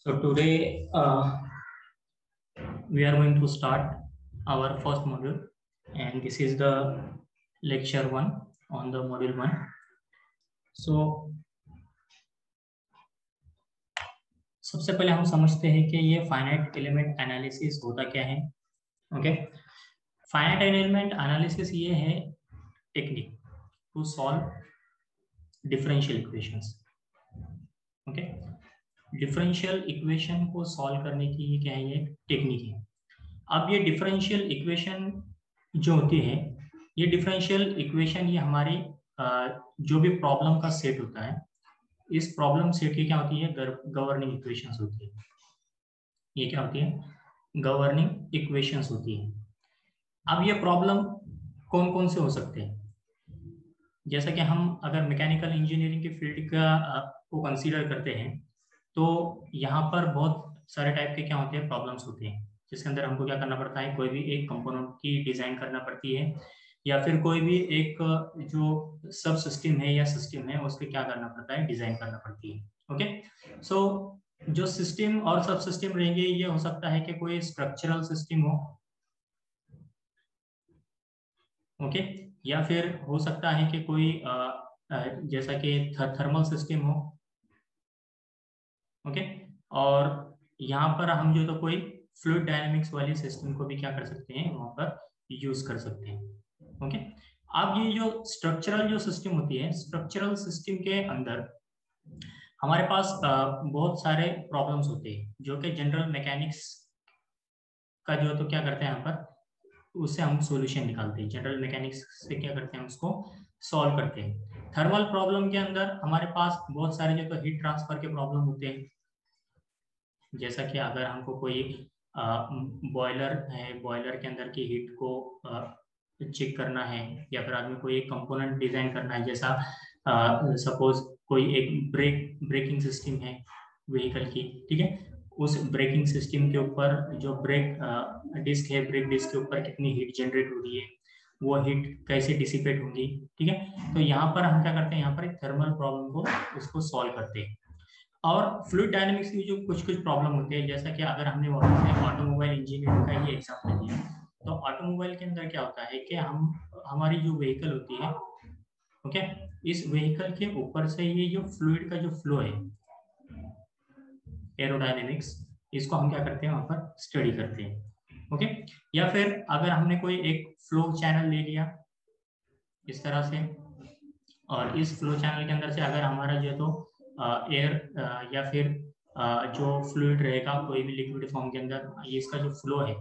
So today we are going to start our first module, and this is the lecture 1 on the module 1. So सबसे पहले हम समझते हैं कि ये फाइनाइट एलिमेंट एनालिसिस होता क्या है. ओके, फाइनाइट एलिमेंट एनालिसिस ये है technique to solve differential equations. Okay, differential equation को सॉल्व करने की क्या है, ये टेक्निक है. अब ये डिफरेंशियल इक्वेशन जो होती है, ये डिफरेंशियल इक्वेशन ये हमारी जो भी प्रॉब्लम का सेट होता है, इस प्रॉब्लम सेट की क्या होती है, गवर्निंग इक्वेशंस होती है. ये क्या होती है, गवर्निंग इक्वेशंस होती है. अब ये प्रॉब्लम कौन कौन से हो सकते हैं, जैसा कि हम अगर मैकेनिकल इंजीनियरिंग की फील्ड का को कंसीडर करते हैं, तो यहाँ पर बहुत सारे टाइप के क्या होते हैं, प्रॉब्लम्स होते हैं, जिसके अंदर हमको क्या करना पड़ता है, कोई भी एक कंपोनेंट की डिजाइन करना पड़ती है, या फिर कोई भी एक जो सब सिस्टम है या सिस्टम है उसके क्या करना पड़ता है, डिजाइन करना पड़ती है. ओके, सो जो सिस्टम और सब सिस्टम रहेंगे, ये हो सकता है कि कोई स्ट्रक्चरल सिस्टम हो. ओके, या फिर हो सकता है कि कोई जैसा कि थर्मल सिस्टम हो. ओके, और यहाँ पर हम जो तो कोई फ्लूइड डायनामिक्स वाली सिस्टम को भी क्या कर सकते हैं, वहां पर यूज कर सकते हैं. ओके, अब ये जो स्ट्रक्चरल जो सिस्टम होती है, स्ट्रक्चरल सिस्टम के अंदर हमारे पास बहुत सारे प्रॉब्लम्स होते हैं, जो कि जनरल मैकेनिक्स का जो तो क्या करते हैं, यहाँ पर उससे हम सॉल्यूशन निकालते हैं. जनरल मैकेनिक्स से क्या करते हैं, उसको सॉल्व करते हैं. थर्मल प्रॉब्लम के अंदर हमारे पास बहुत सारे जो तो हीट ट्रांसफर के प्रॉब्लम होते हैं, जैसा कि अगर हमको कोई बॉयलर है, बॉयलर के अंदर की हीट को चेक करना है, या फिर आदमी कोई एक कंपोनेंट डिजाइन करना है, जैसा सपोज कोई एक ब्रेकिंग सिस्टम है व्हीकल की, ठीक है, उस ब्रेकिंग सिस्टम के ऊपर जो ब्रेक डिस्क है, ब्रेक डिस्क के ऊपर कितनी हीट जनरेट हो रही है, वो हीट कैसे डिसिपेट होगी, ठीक है. तो यहाँ पर हम क्या करते हैं, यहाँ पर एक थर्मल प्रॉब्लम को उसको सॉल्व करते हैं. और फ्लूइड डायनामिक्स की जो कुछ कुछ प्रॉब्लम होती है, जैसा कि अगर हमने ऑटोमोबाइल इंजीनियरिंग का ही एग्जाम्पल लिया, तो ऑटोमोबाइल के अंदर क्या होता है कि हमारी जो व्हीकल होती है, ओके, इस व्हीकल के ऊपर से ये जो फ्लूइड का जो फ्लो है, एरोडायनेमिक्स, इसको हम क्या करते हैं, वहां पर स्टडी करते हैं. ओके, या फिर अगर हमने कोई एक फ्लो चैनल ले लिया इस तरह से, और इस फ्लो चैनल के अंदर से अगर हमारा जो तो एयर या फिर जो फ्लूइड रहेगा कोई भी लिक्विड फॉर्म के अंदर, ये इसका जो फ्लो है,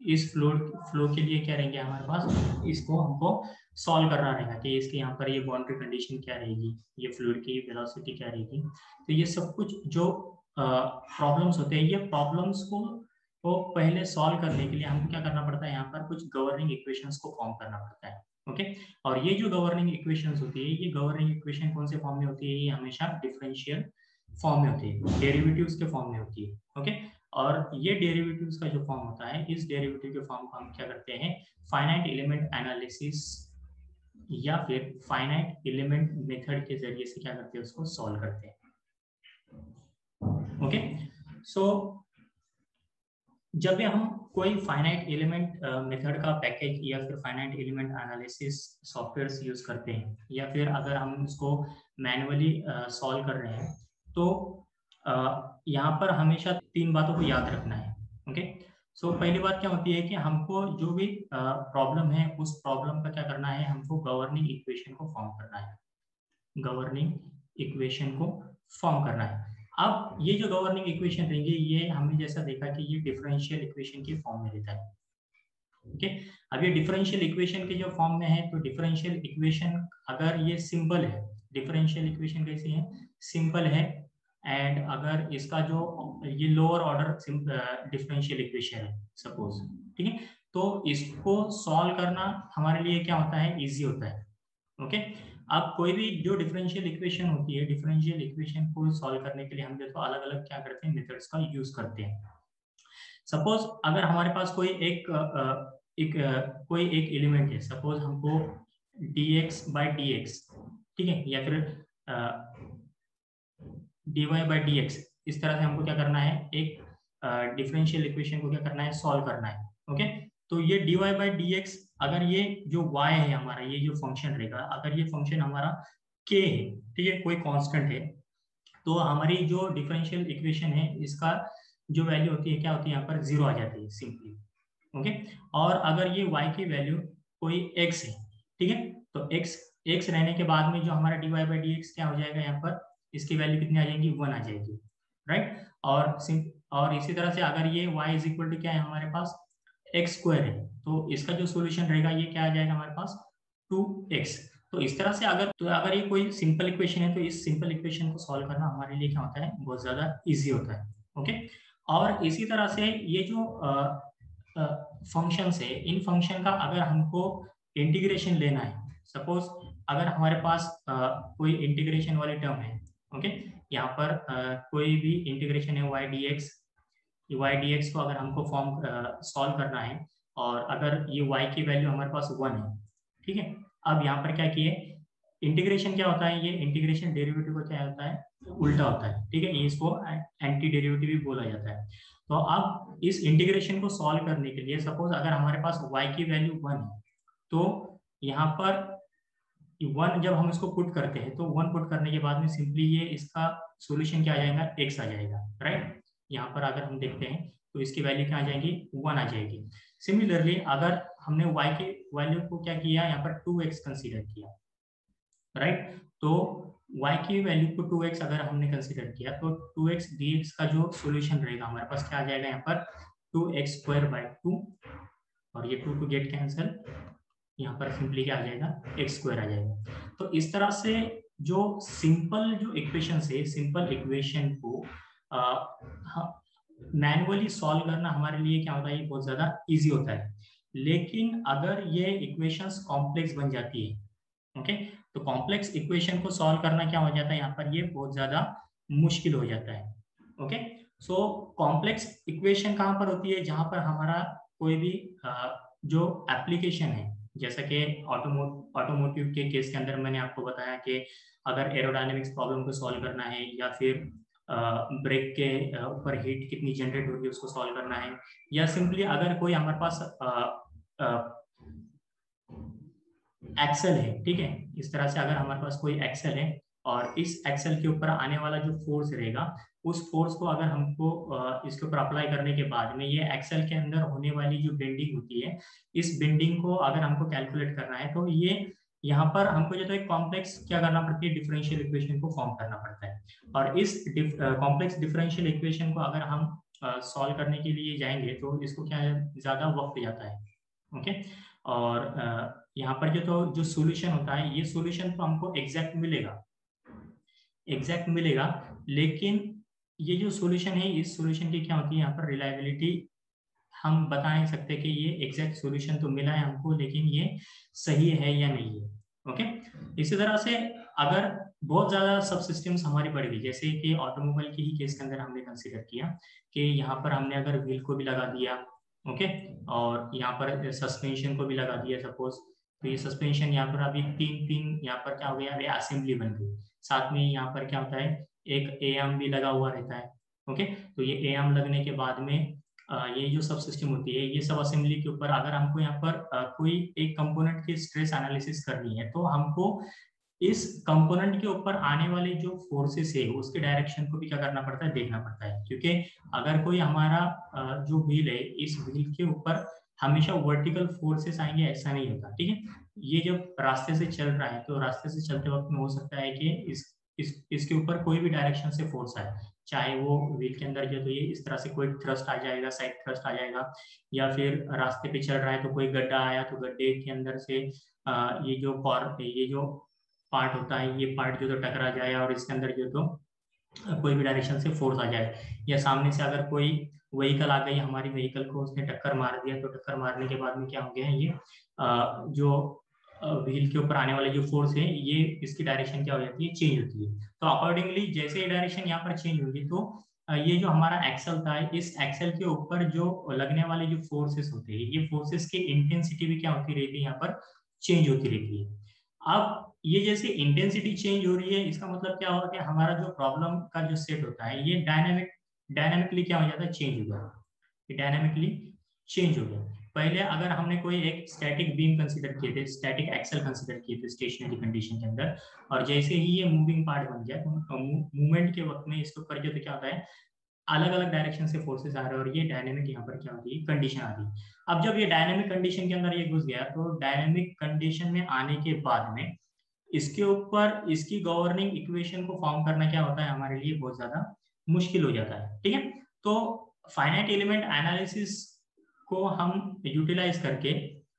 इस फ्लो के लिए क्या रहेंगे हमारे पास, इसको हमको सॉल्व करना रहेगा कि इसके यहाँ पर ये बाउंड्री कंडीशन क्या रहेगी, ये फ्लूइड की वेलोसिटी क्या रहेगी. तो ये सब कुछ जो प्रॉब्लम्स होते हैं, ये प्रॉब्लम्स को पहले सॉल्व करने के लिए हमको क्या करना पड़ता है, यहाँ पर कुछ गवर्निंग इक्वेशंस को फॉर्म करना पड़ता है. ओके, और ये जो गवर्निंग इक्वेशंस होती है, ये गवर्निंग इक्वेशन कौन से फॉर्म में होती है, ये हमेशा डिफरेंशियल फॉर्म में होती है, डेरिवेटिव्स के फॉर्म में होती है. ओके, और ये डेरिवेटिव्स का जो फॉर्म होता है, इस डेरिवेटिव के फॉर्म को हम क्या करते हैं, फाइनाइट एलिमेंट एनालिसिस या फिर फाइनाइट एलिमेंट मेथड के जरिए से क्या करते हैं, उसको सॉल्व करते हैं. ओके, सो जब भी हम कोई फाइनाइट एलिमेंट मेथड का पैकेज या फिर finite element analysis software use करते हैं, या फिर अगर हम इसको मैन्युअली सॉल्व कर रहे हैं, तो यहाँ पर हमेशा 3 बातों को याद रखना है. ओके, सो पहली बात क्या होती है कि हमको जो भी प्रॉब्लम है, उस प्रॉब्लम का क्या करना है, हमको गवर्निंग इक्वेशन को फॉर्म करना है, गवर्निंग इक्वेशन को फॉर्म करना है. अब ये जो गवर्निंग इक्वेशन रहेंगे, ये हमने जैसा देखा कि ये डिफरेंशियल इक्वेशन के फॉर्म में रहता है. ओके, अब ये डिफरेंशियल इक्वेशन के जो फॉर्म में है, तो डिफरेंशियल इक्वेशन अगर ये सिंपल है, डिफरेंशियल इक्वेशन कैसी है, सिंपल है, एंड अगर इसका जो ये लोअर ऑर्डर डिफरेंशियल इक्वेशन है सपोज, ठीक है, तो इसको सॉल्व करना हमारे लिए क्या होता है, इजी होता है. ओके, अब कोई भी जो डिफरेंशियल इक्वेशन होती है, डिफरेंशियल इक्वेशन को सॉल्व करने के लिए हम देखो अलग अलग क्या करते हैं, मेथड्स का यूज करते हैं. सपोज अगर हमारे पास कोई कोई एक एलिमेंट है, सपोज हमको dx by dx, ठीक है, या फिर dy by dx, इस तरह से हमको क्या करना है, एक डिफरेंशियल इक्वेशन को क्या करना है, सॉल्व करना है। ओके, तो ये dy बाई डी एक्स, अगर ये जो y है हमारा, ये जो फंक्शन रहेगा, अगर ये फंक्शन हमारा k है, ठीक है, कोई कांस्टेंट है, तो हमारी जो डिफरेंशियल इक्वेशन है इसका जो वैल्यू होती है क्या होती है, यहाँ पर 0 आ जाती है सिंपली। ओके, और अगर ये y की वैल्यू कोई x है, ठीक है, तो x रहने के बाद में जो हमारा dy बाई डी एक्स क्या हो जाएगा, यहाँ पर इसकी वैल्यू कितनी आ जाएगी, 1 आ जाएगी, राइट। और इसी तरह से अगर ये y इज इक्वल टू क्या है हमारे पास, एक्स स्क्वायर है, तो इसका जो सोल्यूशन रहेगा ये क्या आ जाएगा हमारे पास, 2x। तो इस तरह से अगर ये कोई सिंपल इक्वेशन है, तो इस सिंपल इक्वेशन को सॉल्व करना हमारे लिए क्या होता है, बहुत ज्यादा इजी होता है। ओके, और इसी तरह से ये जो फंक्शंस है, इन फंक्शन का अगर हमको इंटीग्रेशन लेना है, सपोज अगर हमारे पास कोई इंटीग्रेशन वाली टर्म है, ओके, यहाँ पर कोई भी इंटीग्रेशन है y dx को अगर हमको फॉर्म सॉल्व करना है, और अगर ये y की वैल्यू हमारे पास 1 है, ठीक है, अब यहाँ पर क्या किए, इंटीग्रेशन क्या होता है, ये इंटीग्रेशन डेरिवेटिव को क्या होता है, उल्टा होता है, ठीक है, ये इसको एंटी डेरिवेटिव भी बोला जाता है। तो अब इस इंटीग्रेशन को सॉल्व करने के लिए सपोज अगर हमारे पास y की वैल्यू 1 है, तो यहाँ पर 1 जब हम इसको पुट करते हैं, तो 1 पुट करने के बाद में सिंपली ये इसका सॉल्यूशन क्या आ जाएगा, x आ जाएगा, राइट। यहाँ पर अगर हम देखते हैं तो इसकी वैल्यू क्या आ जाएगी, 1 आ जाएगी। सिमिलरली अगर हमने y की वैल्यू को क्या किया, यहाँ पर 2x कंसीडर किया, राइट, तो y की वैल्यू को 2x अगर हमने कंसीडर किया, तो 2x dx का जो सॉल्यूशन रहेगा हमारे पास क्या आ जाएगा, यहाँ पर 2x स्क्वायर बाई 2, और ये 2 गेट कैंसिल, यहाँ पर सिंपली क्या आ जाएगा, एक्स स्क्वायर आ जाएगा। तो इस तरह से जो सिंपल जो इक्वेशन है, सिंपल इक्वेशन को मैनुअली सॉल्व करना हमारे लिए क्या होता है, ये बहुत ज्यादा इजी होता है। लेकिन अगर ये इक्वेशंस कॉम्प्लेक्स बन जाती है, ओके, तो कॉम्प्लेक्स इक्वेशन को सॉल्व करना क्या हो जाता है, यहाँ पर ये बहुत ज्यादा मुश्किल हो जाता है। ओके, सो कॉम्प्लेक्स इक्वेशन कहाँ पर होती है, जहां पर हमारा कोई भी जो एप्लीकेशन है, जैसा कि ऑटोमोटिव के केस के अंदर मैंने आपको बताया कि अगर एरोडायनेमिक्स प्रॉब्लम को सॉल्व करना है, या फिर ब्रेक के ऊपर हीट कितनी जनरेट होगी उसको सॉल्व करना है, या सिंपली अगर कोई हमारे पास एक्सेल है, ठीक है, इस तरह से अगर हमारे पास कोई एक्सेल है और इस एक्सेल के ऊपर आने वाला जो फोर्स रहेगा, उस फोर्स को अगर हमको इसके ऊपर अप्लाई करने के बाद में ये एक्सेल के अंदर होने वाली जो बेंडिंग होती है, इस बेंडिंग को अगर हमको कैलकुलेट करना है, तो ये यहाँ पर हमको जो तो एक कॉम्प्लेक्स क्या करना पड़ती है, डिफरेंशियल इक्वेशन को फॉर्म करना पड़ता है। और इस कॉम्प्लेक्स डिफरेंशियल इक्वेशन को अगर हम सॉल्व करने के लिए जाएंगे, तो इसको क्या ज्यादा वक्त जाता है। ओके, और यहाँ पर जो सॉल्यूशन होता है, ये सॉल्यूशन तो हमको एग्जैक्ट मिलेगा, लेकिन ये जो सॉल्यूशन है, इस सॉल्यूशन की क्या होती है, यहाँ पर रिलायबिलिटी हम बता नहीं सकते कि ये एग्जैक्ट सॉल्यूशन तो मिला है हमको, लेकिन ये सही है या नहीं है। ओके, इसी तरह से अगर बहुत ज्यादा सब सिस्टम्स हमारी बढ़ गई, जैसे कि ऑटोमोबाइल के ही केस के अंदर हमने कंसीडर किया कि यहाँ पर हमने अगर व्हील को भी लगा दिया, ओके, और यहाँ पर सस्पेंशन को भी लगा दिया सपोज, तो ये सस्पेंशन यहाँ पर अभी तीन यहाँ पर क्या हो गया, असेंबली बन गई। साथ में यहाँ पर क्या होता है, एक एआर्म भी लगा हुआ रहता है। ओके, तो ये एआर्म लगने के बाद में ये जो सब सिस्टम होती है, ये सब असेंबली के ऊपर अगर हमको यहाँ पर कोई एक कंपोनेंट की स्ट्रेस एनालिसिस करनी है, तो हमको इस कंपोनेंट के ऊपर आने वाले जो फोर्सेस है उसके डायरेक्शन को भी क्या करना पड़ता है, देखना पड़ता है। क्योंकि अगर कोई हमारा जो व्हील है, इस व्हील के ऊपर हमेशा वर्टिकल फोर्सेस आएंगे ऐसा नहीं होता, ठीक है। ये जब रास्ते से चल रहा है, तो रास्ते से चलते वक्त में हो सकता है कि इसके ऊपर कोई भी डायरेक्शन से फोर्स आए, चाहे वो व्हील के अंदर जो, तो ये इस तरह से कोई थ्रस्ट आ जाएगा, साइड थ्रस्ट आ जाएगा, या फिर रास्ते पे चल रहा है तो कोई गड्ढा आया तो गड्ढे के अंदर से ये जो पार्ट होता है, ये पार्ट जो तो टकरा जाए और इसके अंदर जो तो कोई भी डायरेक्शन से फोर्स आ जाए, या सामने से अगर कोई व्हीकल आ गई, हमारी व्हीकल को उसने टक्कर मार दिया, तो टक्कर मारने के बाद में क्या हो गया, ये जो व्हील के ऊपर आने वाले जो फोर्स है, ये इसकी डायरेक्शन क्या हो जाती है, चेंज होती है। तो अकॉर्डिंगली जैसे ये डायरेक्शन यहाँ पर चेंज होगी, तो ये जो हमारा एक्सेल था, इस एक्सेल के ऊपर जो लगने वाले जो फोर्सेस होते हैं, ये फोर्सेस की इंटेंसिटी भी क्या होती रहती है, यहाँ पर चेंज होती रहती है। अब ये जैसे इंटेंसिटी चेंज हो रही है, इसका मतलब क्या होगा कि हमारा जो प्रॉब्लम का जो सेट होता है ये डायनामिकली क्या हो जाता है, चेंज हो गया, ये डायनामिकली चेंज हो गया। पहले अगर हमने कोई एक स्टैटिक बीम कंसीडर किए थे, स्टैटिक एक्सेल कंसीडर किए थे स्टेशनरी कंडीशन के अंदर, और जैसे ही ये मूविंग पार्ट बन गया तो मूवमेंट के वक्त में इसको करके तो क्या होता है, अलग अलग डायरेक्शन से फोर्सेस आ रहे हैं और ये डायनेमिक यहाँ पर क्या होती है, कंडीशन आती है। अब जब ये डायनेमिक कंडीशन के अंदर ये घुस गया तो डायनेमिक कंडीशन में आने के बाद में इसके ऊपर इसकी गवर्निंग इक्वेशन को फॉर्म करना क्या होता है हमारे लिए बहुत ज्यादा मुश्किल हो जाता है। ठीक है, तो फाइनाइट एलिमेंट एनालिसिस को हम यूटिलाइज करके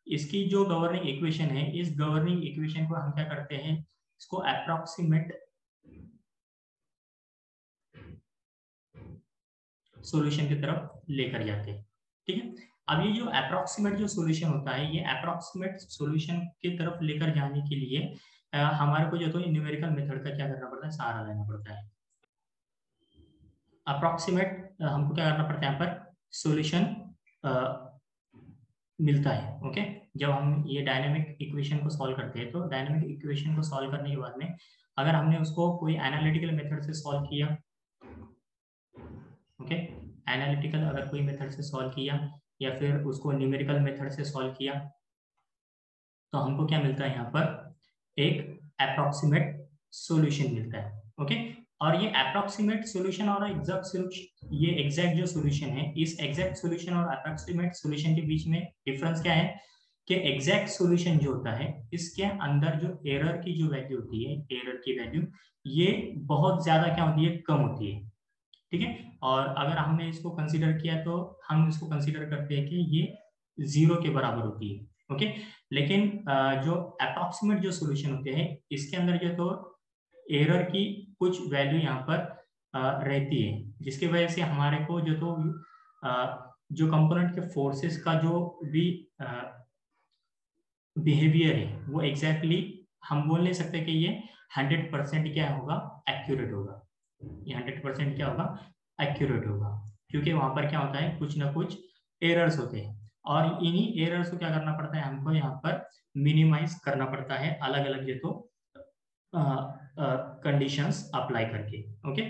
इसकी जो गवर्निंग इक्वेशन है, इस गवर्निंग इक्वेशन को हम क्या करते हैं, इसको अप्रोक्सीमेट सॉल्यूशन की तरफ लेकर जाते हैं। ठीक है, अब ये जो अप्रोक्सीमेट जो सॉल्यूशन होता है, ये अप्रोक्सीमेट सॉल्यूशन की तरफ लेकर जाने के लिए हमारे को जो तो न्यूमेरिकल मेथड का क्या करना पड़ता है, सहारा लेना पड़ता है। अप्रोक्सीमेट हमको क्या करना पड़ता है, यहाँ पर सॉल्यूशन मिलता है। ओके, जब हम ये डायनेमिक इक्वेशन को सॉल्व करते हैं तो डायनेमिक इक्वेशन को सॉल्व करने के बाद में अगर हमने उसको कोई एनालिटिकल मेथड से सॉल्व किया, ओके, एनालिटिकल अगर कोई मेथड से सॉल्व किया या फिर उसको न्यूमेरिकल मेथड से सॉल्व किया, तो हमको क्या मिलता है, यहाँ पर एक अप्रोक्सीमेट सॉल्यूशन मिलता है। ओके, और ये अप्रोक्सीमेट सॉल्यूशन और एग्जैक्ट सॉल्यूशन, ये एग्जैक्ट जो सॉल्यूशन है, इस एग्जैक्ट सॉल्यूशन और अप्रोक्सीमेट सॉल्यूशन के बीच में डिफरेंस क्या है कि एग्जैक्ट सॉल्यूशन जो होता है इसके अंदर जो एरर की जो वैल्यू होती है, एरर की वैल्यू ये बहुत ज्यादा क्या होती है, कम होती है। ठीक है, और अगर हमने इसको कंसीडर किया तो हम इसको कंसीडर करते हैं कि ये 0 के बराबर होती है। ओके, लेकिन जो अप्रोक्सीमेट जो सॉल्यूशन होते हैं इसके अंदर जो तो एरर की कुछ वैल्यू यहाँ पर रहती है, जिसकी वजह से हमारे को जो तो जो कंपोनेंट के फोर्सेस का जो भी बिहेवियर है वो एग्जैक्टली हम बोल नहीं सकते कि ये 100% क्या होगा, एक्यूरेट होगा। ये 100% क्या होगा, एक्यूरेट होगा, क्योंकि वहां पर क्या होता है, कुछ ना कुछ एरर्स होते हैं और इन्हीं एरर्स को क्या करना पड़ता है, हमको यहाँ पर मिनिमाइज करना पड़ता है अलग अलग जो तो कंडीशंस अप्लाई करके। ओके,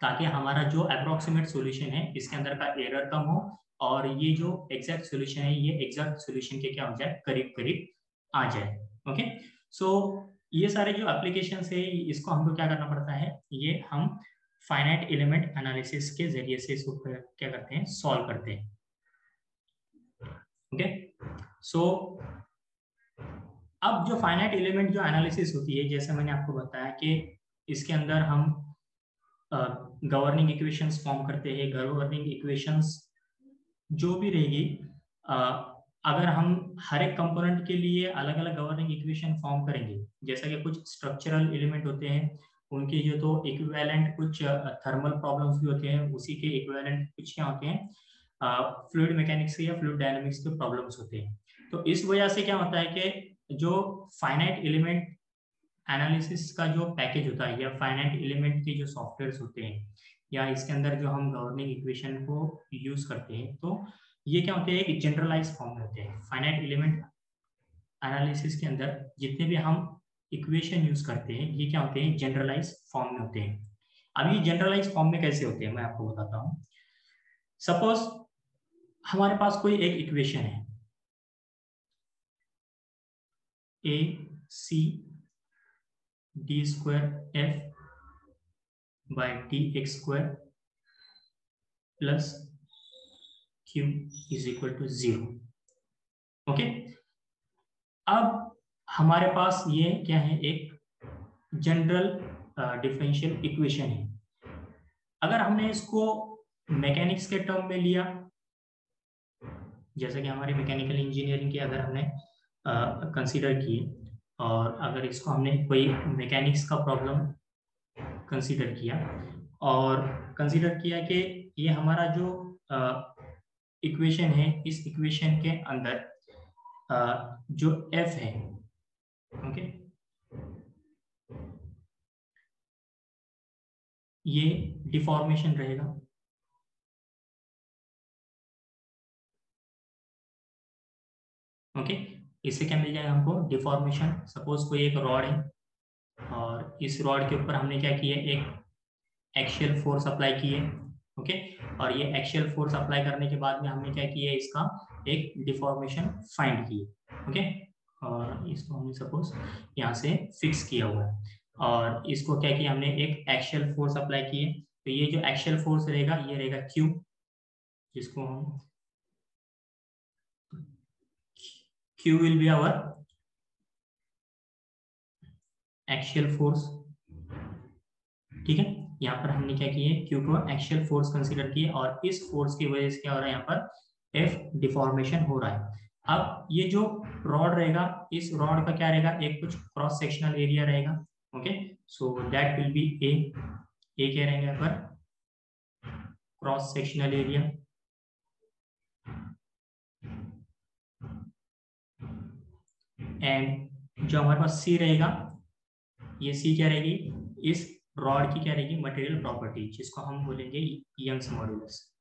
ताकि हमारा जो अप्रोक्सीमेट सॉल्यूशन है इसके अंदर का एरर कम हो और ये जो एग्जैक्ट सॉल्यूशन है ये एग्जैक्ट सॉल्यूशन के क्या हो जाए, करीब करीब आ जाए। ओके, सो ये सारे जो एप्लीकेशन है इसको हमको क्या करना पड़ता है, ये हम फाइनाइट एलिमेंट एनालिसिस के जरिए से इसको क्या करते हैं, सॉल्व करते हैं। ओके, सो अब जो फाइनाइट एलिमेंट जो एनालिसिस होती है, जैसे मैंने आपको बताया कि इसके अंदर हम गवर्निंग इक्वेशंस फॉर्म करते हैं। गवर्निंग इक्वेशंस जो भी रहेगी, अगर हम हर एक कंपोनेंट के लिए अलग अलग गवर्निंग इक्वेशन फॉर्म करेंगे, जैसा कि कुछ स्ट्रक्चरल एलिमेंट होते हैं उनके जो तो इक्विवेलेंट कुछ थर्मल प्रॉब्लम्स भी होते हैं, उसी के इक्विवेलेंट कुछ क्या होते हैं, फ्लूइड मैकेनिक्स या फ्लूइड डायनामिक्स के प्रॉब्लम्स होते हैं। तो इस वजह से क्या होता है कि जो फाइनाइट एलिमेंट एनालिसिस का जो पैकेज होता है या फाइनाइट एलिमेंट के जो सॉफ्टवेयर होते हैं या इसके अंदर जो हम गवर्निंग इक्वेशन को यूज करते हैं, तो ये क्या होते हैं, एक जनरलाइज फॉर्म में होते हैं। फाइनाइट एलिमेंट एनालिसिस के अंदर जितने भी हम इक्वेशन यूज करते हैं ये क्या होते हैं, जनरलाइज फॉर्म में होते हैं। अब ये जनरलाइज फॉर्म में कैसे होते हैं मैं आपको बताता हूँ। सपोज हमारे पास कोई एक इक्वेशन है, A C D square F by D X square plus Q is equal to 0। Okay, अब हमारे पास ये क्या है, एक जनरल डिफरेंशियल इक्वेशन है। अगर हमने इसको मैकेनिक्स के टर्म में लिया, जैसे कि हमारी मैकेनिकल इंजीनियरिंग की अगर हमने कंसीडर की और अगर इसको हमने कोई मैकेनिक्स का प्रॉब्लम कंसीडर किया और कंसीडर किया कि ये हमारा जो इक्वेशन है, इस इक्वेशन के अंदर जो एफ है, ओके, ये डिफॉर्मेशन रहेगा। ओके, इससे क्या मिल जाएगा हमको, डिफॉर्मेशन। सपोज कोई एक रॉड है और इस रॉड के ऊपर हमने क्या किया, एक एक्शियल फोर्स अप्लाई की है, ओके। और ये एक्शियल फोर्स अप्लाई करने के बाद में हमने क्या किया, इसका एक डिफॉर्मेशन फाइंड की, ओके। और इसको हमने सपोज यहाँ से फिक्स किया हुआ है और इसको क्या किया हमने, एक एक्शियल फोर्स अप्लाई की है। तो ये जो एक्शियल फोर्स रहेगा ये रहेगा क्यू, जिसको हम Q will be our axial force, ठीक है। यहाँ पर हमने क्या किया, क्यू को एक्शियल फोर्स कंसीडर किए और इस फोर्स की वजह से क्या हो रहा है, यहाँ पर एफ डिफॉर्मेशन हो रहा है। अब ये जो रॉड रहेगा, इस रॉड का क्या रहेगा, एक कुछ क्रॉस सेक्शनल एरिया रहेगा, okay. So that will be a क्या रहेगा यहाँ पर, क्रॉस सेक्शनल एरिया। एंड जो हमारे पास सी रहेगा, ये सी क्या रहेगी, इस रॉड की क्या रहेगी, मटेरियल प्रॉपर्टी, जिसको हम बोलेंगे यंग्स मॉड्यूलस।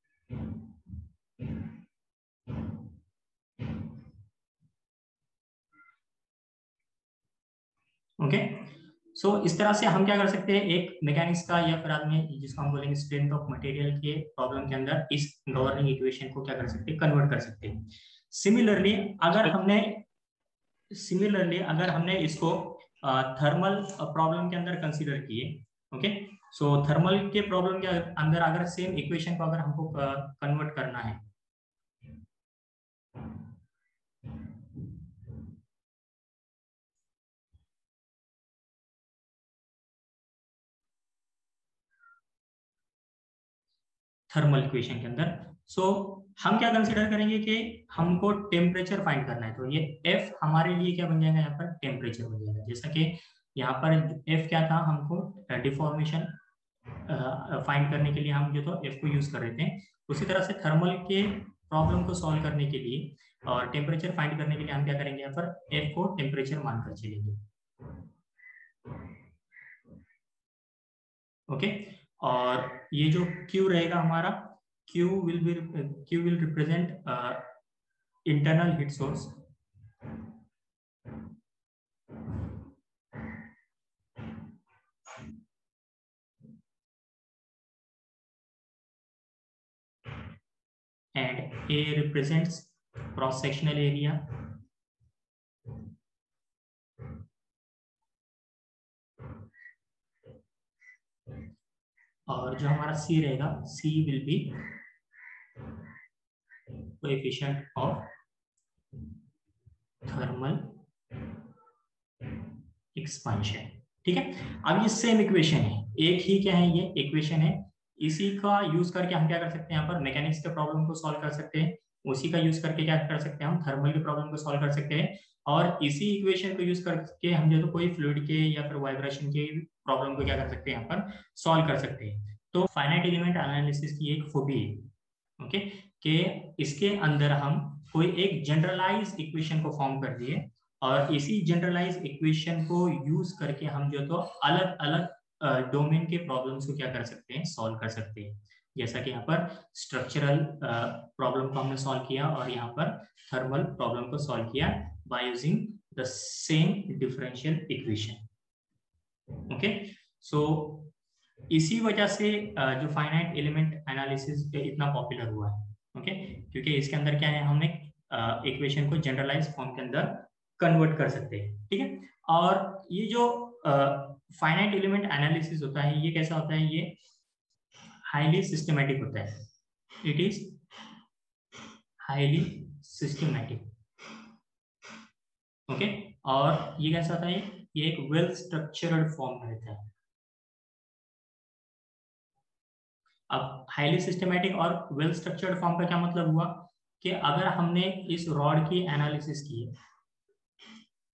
ओके। सो इस तरह से हम क्या कर सकते हैं, एक मैकेनिक्स का या फिर आदमी जिसको हम बोलेंगे स्ट्रेंथ ऑफ मटेरियल के प्रॉब्लम के अंदर इस गवर्निंग इक्वेशन को क्या कर सकते हैं, कन्वर्ट कर सकते हैं। सिमिलरली अगर हमने इसको थर्मल प्रॉब्लम के अंदर कंसीडर किए, ओके। सो थर्मल के प्रॉब्लम के अंदर अगर सेम इक्वेशन को अगर हमको कन्वर्ट करना है, थर्मल इक्वेशन के अंदर, सो हम क्या कंसीडर करेंगे कि हमको टेम्परेचर फाइंड करना है। तो ये एफ हमारे लिए क्या बन जाएगा, यहाँ पर टेम्परेचर बन जाएगा। जैसा कि यहाँ पर एफ क्या था, हमको डिफॉर्मेशन फाइंड करने के लिए हम जो तो एफ को यूज कर रहे थे, उसी तरह से थर्मल के प्रॉब्लम को सॉल्व करने के लिए और टेम्परेचर फाइंड करने के लिए हम क्या करेंगे, यहाँ पर एफ को टेम्परेचर मानकर चलेंगे, ओके। और ये जो Q रहेगा हमारा, Q will represent internal heat source, and A represents cross sectional area, और जो हमारा C रहेगा, C will be coefficient of thermal expansion, ठीक है। अब ये सेम इक्वेशन है, एक ही क्या है, ये इक्वेशन है। इसी का यूज करके हम क्या कर सकते हैं, यहाँ पर मैकेनिक्स के प्रॉब्लम को सॉल्व कर सकते हैं। उसी का यूज करके क्या कर सकते हैं, हम थर्मल के प्रॉब्लम को सॉल्व कर सकते हैं। और इसी इक्वेशन को यूज करके हम जो तो कोई फ्लूइड के या फिर वाइब्रेशन के प्रॉब्लम को क्या कर सकते हैं, यहाँ पर सॉल्व कर सकते हैं। तो फाइनाइट एलिमेंट एनालिसिस की एक खूबी है, ओके, कि इसके अंदर हम कोई एक जनरलाइज इक्वेशन को फॉर्म कर दिए और इसी जनरलाइज इक्वेशन को यूज करके हम जो तो अलग अलग डोमेन के प्रॉब्लम्स को क्या कर सकते हैं, सॉल्व कर सकते हैं। जैसा कि यहाँ पर स्ट्रक्चरल प्रॉब्लम को हमने सॉल्व किया और यहाँ पर थर्मल प्रॉब्लम को सॉल्व किया by using the same differential equation, okay. So इसी वजह से जो फाइनाइट एलिमेंट एनालिसिस इतना पॉपुलर हुआ है, ओके, क्योंकि इसके अंदर क्या है, हमने इक्वेशन को जनरलाइज फॉर्म के अंदर कन्वर्ट कर सकते हैं, ठीक है। और ये जो फाइनाइट एलिमेंट एनालिसिस होता है, ये कैसा होता है, ये हाईली सिस्टमैटिक होता है, it is highly systematic, okay. और ये कैसा होता है, ये एक वेल स्ट्रक्चर्ड फॉर्म में रहता है। अब हाईली सिस्टमैटिक और वेल स्ट्रक्चर्ड फॉर्म का क्या मतलब हुआ, कि अगर हमने इस रॉड की एनालिसिस की है,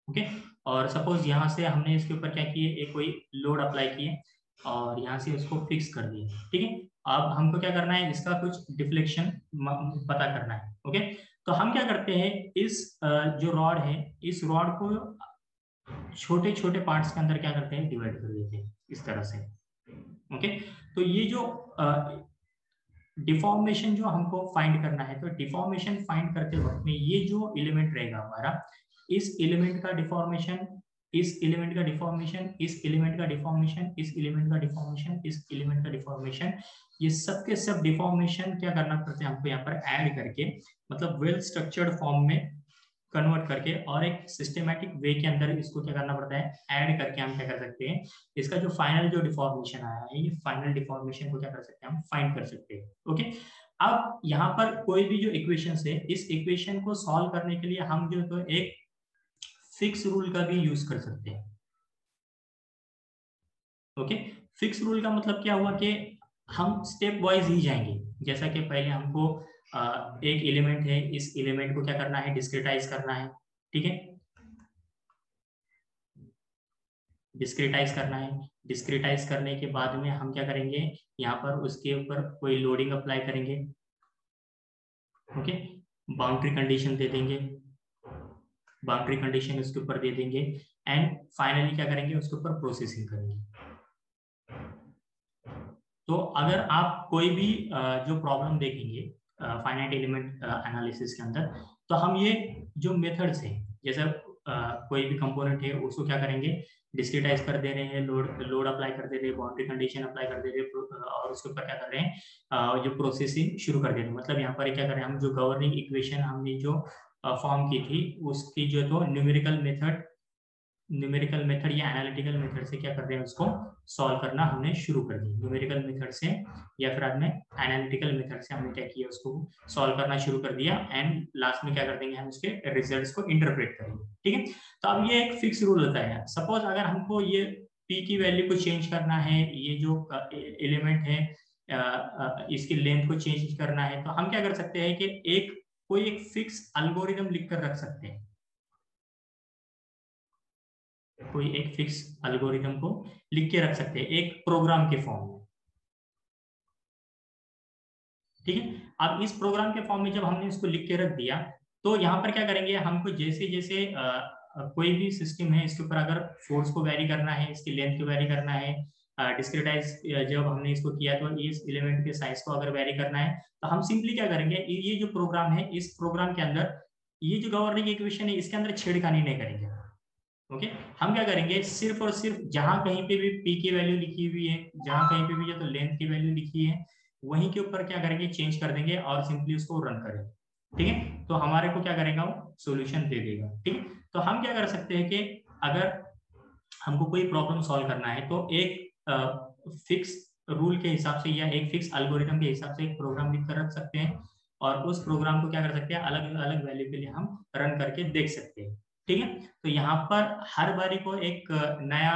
ओके, और सपोज यहाँ से हमने इसके ऊपर क्या किए, एक कोई लोड अप्लाई किए और यहाँ से उसको फिक्स कर दिए, ठीक है। अब हमको क्या करना है, इसका कुछ डिफ्लेक्शन पता करना है, ओके। तो हम क्या करते हैं, इस जो रॉड है, इस रॉड को छोटे छोटे पार्ट्स के अंदर क्या करते हैं, डिवाइड कर देते हैं इस तरह से, ओके। तो ये जो डिफॉर्मेशन जो हमको फाइंड करना है, तो डिफॉर्मेशन फाइंड करते वक्त में ये जो एलिमेंट रहेगा हमारा, इस एलिमेंट का डिफॉर्मेशन, इस एलिमेंट का डिफॉर्मेशन, इस एलिमेंट का डिफॉर्मेशन, इस एलिमेंट का डिफॉर्मेशन, इस एलिमेंट का डिफॉर्मेशन, ये सब के सब डिफॉर्मेशन क्या करना पड़ता है हमको यहाँ पर ऐड करके, मतलब वेल स्ट्रक्चर्ड फॉर्म में कन्वर्ट करके और एक सिस्टमैटिक वे के अंदर इसको क्या करना पड़ता है, ऐड करके हम क्या कर सकते हैं, इसका जो फाइनल जो डिफॉर्मेशन आया है, ये फाइनल डिफॉर्मेशन को क्या कर सकते हैं, हम फाइंड कर सकते हैं। ओके, अब यहाँ पर कोई भी जो इक्वेशन है, इस इक्वेशन को सॉल्व करने के लिए हम जो तो एक फिक्स रूल का भी यूज कर सकते हैं। ओके, फिक्स रूल का मतलब क्या हुआ कि हम स्टेप वाइज ही जाएंगे। जैसा कि पहले हमको एक एलिमेंट है, इस एलिमेंट को क्या करना है, डिस्क्रिटाइज करना है, ठीक है, डिस्क्रिटाइज करना है। डिस्क्रिटाइज करने के बाद में हम क्या करेंगे, यहाँ पर उसके ऊपर कोई लोडिंग अप्लाई करेंगे, ओके, बाउंड्री कंडीशन दे देंगे, बाउंड्री कंडीशन उसके ऊपर दे देंगे, एंड फाइनली क्या करेंगे, उसके ऊपर प्रोसेसिंग करेंगे। तो अगर आप कोई भी जो प्रॉब्लम देखेंगे फाइनाइट एलिमेंट एनालिसिस के अंदर, तो हम ये जो मेथड्स हैं, जैसे कोई भी कंपोनेंट है उसको क्या करेंगे, डिस्क्रिटाइज कर दे रहे हैं, लोड अप्लाई कर दे रहे हैं, बाउंड्री कंडीशन अप्लाई कर दे रहे हैं, और उसके ऊपर क्या कर रहे हैं, जो प्रोसेसिंग शुरू कर दे रहे हैं। मतलब यहाँ पर क्या कर रहे हैं, हम जो गवर्निंग इक्वेशन हमने जो फॉर्म की थी, उसकी जो तो न्यूमेरिकल मेथड या एनालिटिकल मेथड से क्या कर रहे हैं, उसको सॉल्व करना हमने शुरू कर दिया। न्यूमेरिकल मेथड से या फिर बाद में एनालिटिकल मेथड से हमने क्या किया, उसको सॉल्व करना शुरू कर दिया, एंड लास्ट में क्या कर देंगे, हम उसके रिजल्ट्स को इंटरप्रेट करेंगे। ठीक है, तो अब ये एक फिक्स रूल होता है। सपोज अगर हमको ये पी की वैल्यू को चेंज करना है, ये जो एलिमेंट है इसकी लेंथ को चेंज करना है, तो हम क्या कर सकते हैं कि कोई एक फिक्स एल्गोरिथम लिख कर रख सकते हैं, कोई एक फिक्स एल्गोरिथम को लिख के रख सकते हैं एक प्रोग्राम के फॉर्म में। ठीक है, अब इस प्रोग्राम के फॉर्म में जब हमने इसको लिख के रख दिया, तो यहाँ पर क्या करेंगे, हमको जैसे जैसे कोई भी सिस्टम है, इसके ऊपर अगर फोर्स को वेरी करना है, इसकी लेंथ को वेरी करना है, डिस्क्रिटाइज जब हमने इसको किया तो इस एलिमेंट के साइज को अगर वेरी करना है, तो हम सिंपली क्या करेंगे, ये जो प्रोग्राम है, इस प्रोग्राम के अंदर ये जो गवर्निंग इक्वेशन है, इसके अंदर छेड़खानी नहीं करेंगे। ओके, हम क्या करेंगे, सिर्फ और सिर्फ जहां कहीं पे भी पी की वैल्यू लिखी हुई है, जहां कहीं पे भी जो तो लेंथ की वैल्यू लिखी है, वहीं के ऊपर क्या करेंगे, चेंज कर देंगे और सिंपली उसको रन करेंगे। ठीक है, तो हमारे को क्या करेगा, वो सोल्यूशन दे देगा। ठीक है, तो हम क्या कर सकते हैं कि अगर हमको कोई प्रॉब्लम सॉल्व करना है, तो एक फिक्स रूल के हिसाब से या एक फिक्स एल्गोरिथम के हिसाब से एक प्रोग्राम लिख कर रख सकते हैं, और उस प्रोग्राम को क्या कर सकते हैं, अलग अलग वैल्यू के लिए हम रन करके देख सकते हैं। ठीक है, तो यहाँ पर हर बारी को एक नया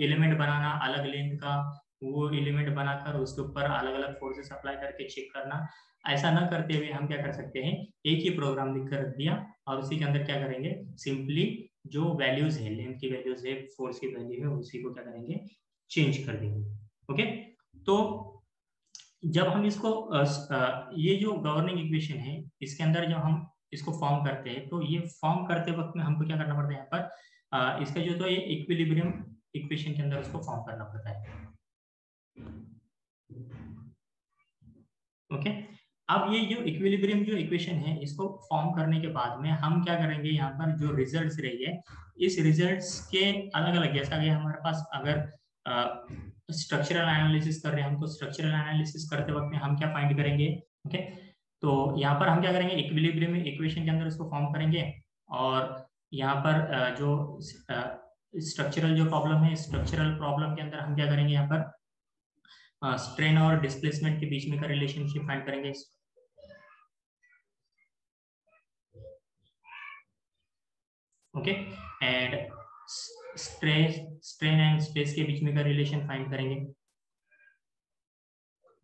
एलिमेंट बनाना, अलग लेंथ का वो एलिमेंट बनाकर उसके ऊपर अलग अलग फोर्सेस अप्लाई करके चेक करना, ऐसा ना करते हुए हम क्या कर सकते हैं, एक ही प्रोग्राम लिख कर रख दिया और उसी के अंदर क्या करेंगे, सिंपली जो वैल्यूज है, लेंथ की वैल्यूज है, फोर्स की वैल्यू है, उसी को क्या करेंगे, चेंज कर देंगे। ओके, तो जब हम इसको ये जो गवर्निंग इक्वेशन है, इसके अंदर जब हम इसको फॉर्म करते हैं, तो ये फॉर्म करते वक्त में हमको क्या करना पड़ता है, यहाँ पर इसका जो तो ये इक्विलिब्रियम इक्वेशन के अंदर उसको फॉर्म करना पड़ता है। ओके, अब ये जो इक्विलिब्रियम जो इक्वेशन है, इसको फॉर्म करने के बाद में हम क्या करेंगे, यहाँ पर जो रिजल्ट्स रहेंगे, इस रिजल्ट्स के अलग अलग, जैसा कि हमारे पास अगर स्ट्रक्चरल एनालिसिस कर रहे हैं हम, तो स्ट्रक्चरल एनालिसिस करते वक्त में हम क्या फाइंड करेंगे। ओके, तो यहाँ पर हम क्या करेंगे, इक्विलिब्रियम इक्वेशन के अंदर इसको फॉर्म करेंगे, और यहाँ पर जो स्ट्रक्चरल जो प्रॉब्लम है, स्ट्रक्चरल प्रॉब्लम के अंदर हम क्या करेंगे, यहाँ पर स्ट्रेन और डिस्प्लेसमेंट के बीच में का रिलेशनशिप फाइंड करेंगे। Okay, and strain and stress के बीच में का रिलेशन फाइंड करेंगे।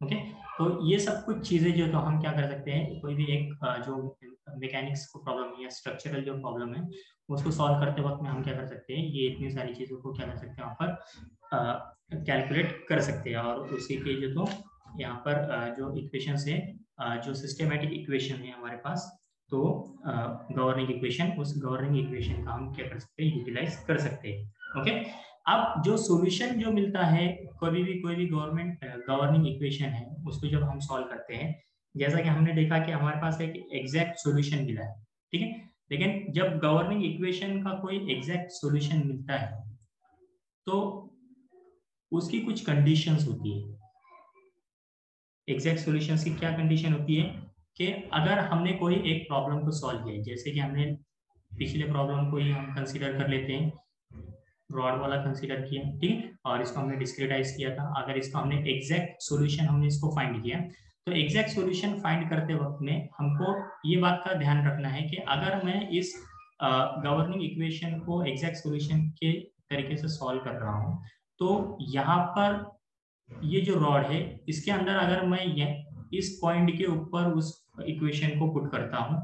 ओके, तो ये सब कुछ चीजें जो तो हम क्या कर सकते हैं, कोई भी एक जो मैकेनिक्स को प्रॉब्लम है या स्ट्रक्चरल जो प्रॉब्लम है, उसको सॉल्व करते वक्त में हम क्या कर सकते हैं, ये इतनी सारी चीजों को क्या कर सकते हैं, वहाँ पर कैलकुलेट कर सकते हैं, और उसी के जो तो यहाँ पर जो इक्वेशन है, जो सिस्टेमेटिक इक्वेशन है हमारे पास, तो गवर्निंग इक्वेशन, उस गवर्निंग इक्वेशन का हम क्या कर सकते हैं, यूटिलाइज कर सकते हैं। ओके, अब जो सॉल्यूशन जो मिलता है, कोई भी गवर्निंग इक्वेशन है, उसको जब हम सॉल्व करते हैं, जैसा कि हमने देखा कि हमारे पास एक एग्जैक्ट सॉल्यूशन मिला है। ठीक है, लेकिन जब गवर्निंग इक्वेशन का कोई एग्जैक्ट सॉल्यूशन मिलता है तो उसकी कुछ कंडीशंस होती है। एग्जैक्ट सॉल्यूशंस की क्या कंडीशन होती है कि अगर हमने कोई एक प्रॉब्लम को सॉल्व किया, जैसे कि हमने पिछले प्रॉब्लम को ही हम कंसीडर कर लेते हैं, रॉड वाला कंसीडर किया, ठीक है, और इसको हमने डिस्क्रिटाइज किया था। अगर इसको हमने एग्जैक्ट सॉल्यूशन हमने इसको फाइंड किया, तो एग्जैक्ट सॉल्यूशन फाइंड करते वक्त में हमको ये बात का ध्यान रखना है कि अगर मैं इस गवर्निंग इक्वेशन को एग्जैक्ट सॉल्यूशन के तरीके से सॉल्व कर रहा हूँ, तो यहाँ पर ये जो रॉड है इसके अंदर अगर मैं इस पॉइंट के ऊपर उस इक्वेशन को पुट करता हूँ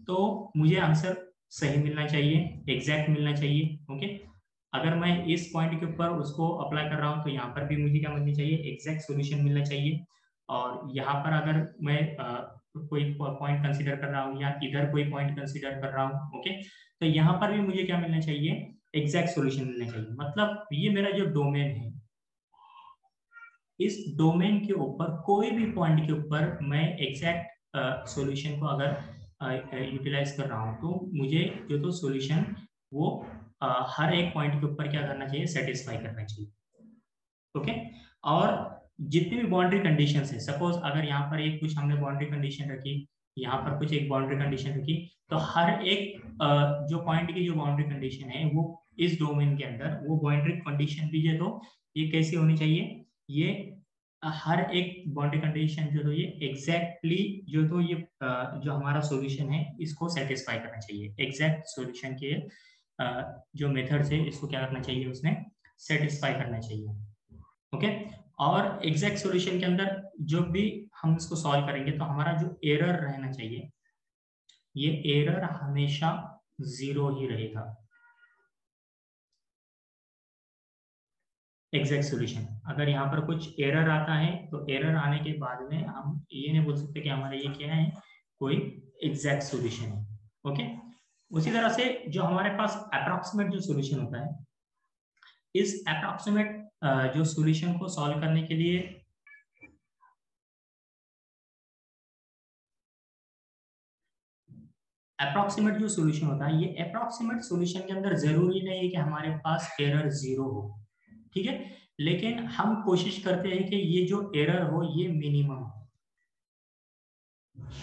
तो मुझे आंसर सही मिलना चाहिए, एग्जैक्ट मिलना चाहिए। ओके, अगर मैं इस पॉइंट के ऊपर उसको अप्लाई कर रहा हूँ तो यहाँ पर भी मुझे क्या मिलना चाहिए, एग्जैक्ट सॉल्यूशन मिलना चाहिए। और यहाँ पर अगर मैं कोई पॉइंट कंसीडर कर रहा हूँ या इधर कोई पॉइंट कंसीडर कर रहा हूँ, ओके, तो यहाँ पर भी मुझे क्या मिलना चाहिए, एग्जैक्ट सॉल्यूशन मिलना चाहिए। मतलब ये मेरा जो डोमेन है, इस डोमेन के ऊपर कोई भी पॉइंट के ऊपर मैं एग्जैक्ट सॉल्यूशन को अगर यूटिलाइज कर रहा हूँ तो मुझे जो तो सॉल्यूशन वो हर एक पॉइंट के ऊपर क्या करना चाहिए, सेटिस्फाई करना चाहिए। ओके, और जितनी भी बाउंड्री कंडीशंस है, सपोज अगर यहाँ पर एक कुछ हमने बाउंड्री कंडीशन रखी, यहाँ पर कुछ एक बाउंड्री कंडीशन रखी, तो हर एक जो पॉइंट की जो बाउंड्री कंडीशन है वो इस डोमेन के अंदर वो बाउंड्री कंडीशन भी जो तो ये कैसी होनी चाहिए, ये हर एक बाउंड्री कंडीशन जो तो ये एग्जैक्टली जो तो ये जो हमारा सॉल्यूशन है इसको सेटिस्फाई करना चाहिए। एग्जैक्ट सॉल्यूशन के जो मेथड है इसको क्या करना चाहिए, उसने सेटिस्फाई करना चाहिए। ओके, और एग्जैक्ट सॉल्यूशन के अंदर जो भी हम इसको सॉल्व करेंगे तो हमारा जो एरर रहना चाहिए, ये एरर हमेशा 0 ही रहेगा। एग्जैक्ट सॉल्यूशन, अगर यहाँ पर कुछ एरर आता है तो एरर आने के बाद में हम ये नहीं बोल सकते कि हमारा ये क्या है, कोई एग्जैक्ट सॉल्यूशन है। ओके, उसी तरह से जो हमारे पास अप्रॉक्सीमेट जो सॉल्यूशन होता है, इस अप्रॉक्सीमेट जो सॉल्यूशन को सॉल्व करने के लिए अप्रॉक्सीमेट जो सॉल्यूशन होता है, ये अप्रॉक्सीमेट सॉल्यूशन के अंदर जरूरी नहीं है कि हमारे पास एरर 0 हो, ठीक है, लेकिन हम कोशिश करते हैं कि ये जो एरर हो ये मिनिमम हो।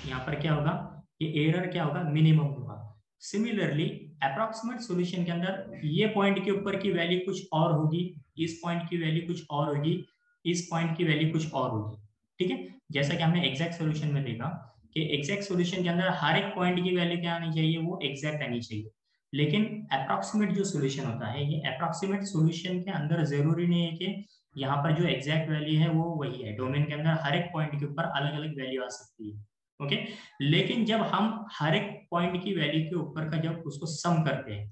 यहाँ पर क्या होगा, ये एरर क्या होगा, मिनिमम होगा। सिमिलरली अप्रॉक्सीमेट सॉल्यूशन के अंदर ये पॉइंट के ऊपर की वैल्यू कुछ और होगी, इस पॉइंट की वैल्यू कुछ और होगी, इस पॉइंट की वैल्यू कुछ और होगी, ठीक है। जैसा कि हमने एग्जैक्ट सॉल्यूशन में देखा कि एग्जैक्ट सॉल्यूशन के अंदर हर एक पॉइंट की वैल्यू क्या आनी चाहिए, वो एग्जैक्ट आनी चाहिए। लेकिन अप्रॉक्सीमेट जो सॉल्यूशन होता है, ये अप्रॉक्सीमेट सॉल्यूशन के अंदर जरूरी नहीं है कि यहाँ पर जो एग्जैक्ट वैल्यू है वो वही है। डोमेन के अंदर हर एक पॉइंट के ऊपर अलग अलग वैल्यू आ सकती है। ओके, लेकिन जब हम हर एक पॉइंट की वैल्यू के ऊपर का जब उसको सम करते हैं,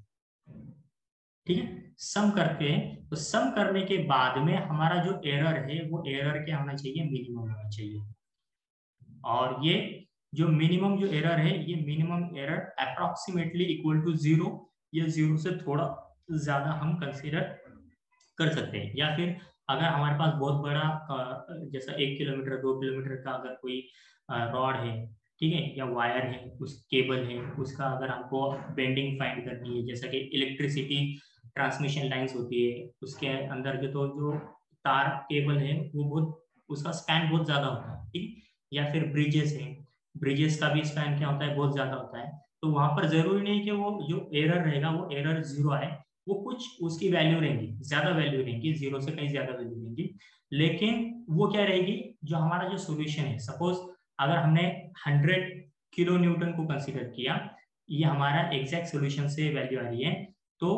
ठीक है, सम करते हैं, तो सम करने के बाद में हमारा जो एरर है वो एरर क्या होना चाहिए, मिनिमम होना चाहिए। और ये जो मिनिमम जो एरर है, ये minimum error approximately equal to 0 या 0 से थोड़ा ज्यादा हम कंसीडर कर सकते हैं। या फिर अगर हमारे पास बहुत बड़ा जैसा 1 किलोमीटर 2 किलोमीटर का अगर कोई रॉड है, ठीक है, या वायर है, उस केबल है, उसका अगर हमको बेंडिंग फाइंड करनी है, जैसा कि इलेक्ट्रिसिटी ट्रांसमिशन लाइंस होती है, उसके अंदर जो तार केबल है वो बहुत उसका स्पैन बहुत ज्यादा होता है, ठीक है, या फिर ब्रिजेस है, ब्रिजेस का भी स्पैन क्या होता है, बहुत ज्यादा होता है। तो वहां पर जरूरी नहीं कि वो जो एरर रहेगा वो एरर 0 आए, वो कुछ उसकी वैल्यू रहेंगी, ज्यादा वैल्यू रहेंगी, 0 से कहीं ज्यादा वैल्यू रहेंगी। लेकिन वो क्या रहेगी, जो हमारा जो सॉल्यूशन है, सपोज अगर हमने 100 किलो न्यूटन को कंसीडर किया, ये हमारा एग्जैक्ट सॉल्यूशन से वैल्यू आ रही है, तो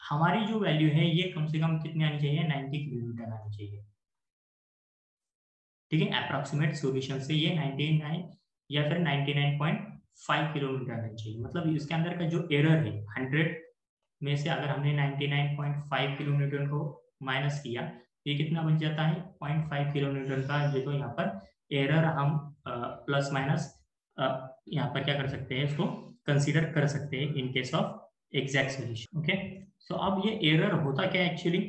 हमारी जो वैल्यू है ये कम से कम कितनी आनी चाहिए, 90 किलोमीटर आनी चाहिए, ठीक है। अप्रोक्सीमेट सॉल्यूशन से ये 99 या फिर 99.5 किलोमीटर आना चाहिए। मतलब इसके अंदर का जो एरर है 100 में से अगर हमने 99.5 किलोमीटर को माइनस किया, ये कितना बन जाता है, 0.5 किलोमीटर का जो तो यहाँ पर एरर हम प्लस माइनस यहाँ पर क्या कर सकते हैं, इसको कंसीडर कर सकते हैं in case of exact solution. Okay, so अब ये एरर होता क्या है एक्चुअली,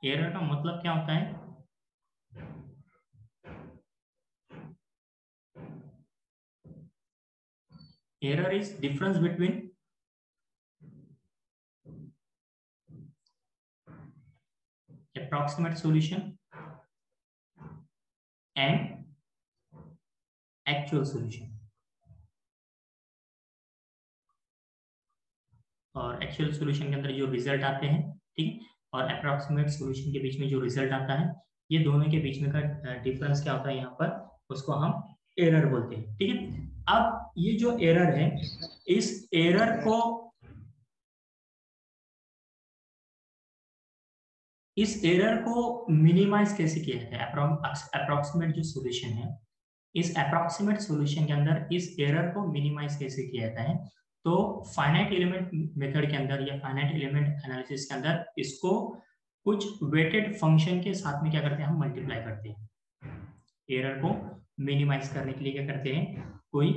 एरर का मतलब क्या होता है, error is difference between approximate solution and actual solution। और एक्चुअल सॉल्यूशन के अंदर जो रिजल्ट आते हैं, ठीक है, और अप्रोक्सीमेट सॉल्यूशन के बीच में जो रिजल्ट आता है, ये दोनों के बीच में का डिफरेंस क्या होता है यहाँ पर, उसको हम एरर बोलते हैं, ठीक है। अब ये जो एरर है, इस एरर को मिनिमाइज कैसे किया जाता है, अप्रोक्सीमेट जो सॉल्यूशन है, इस अप्रोक्सीमेट सॉल्यूशन के अंदर इस एरर को मिनिमाइज कैसे किया जाता है, तो फाइनाइट एलिमेंट मेथड के अंदर या फाइनाइट एलिमेंट एनालिसिस के अंदर इसको कुछ वेटेड फंक्शन के साथ में क्या करते हैं, हम मल्टीप्लाई करते हैं। एरर को मिनिमाइज करने के लिए क्या करते हैं, कोई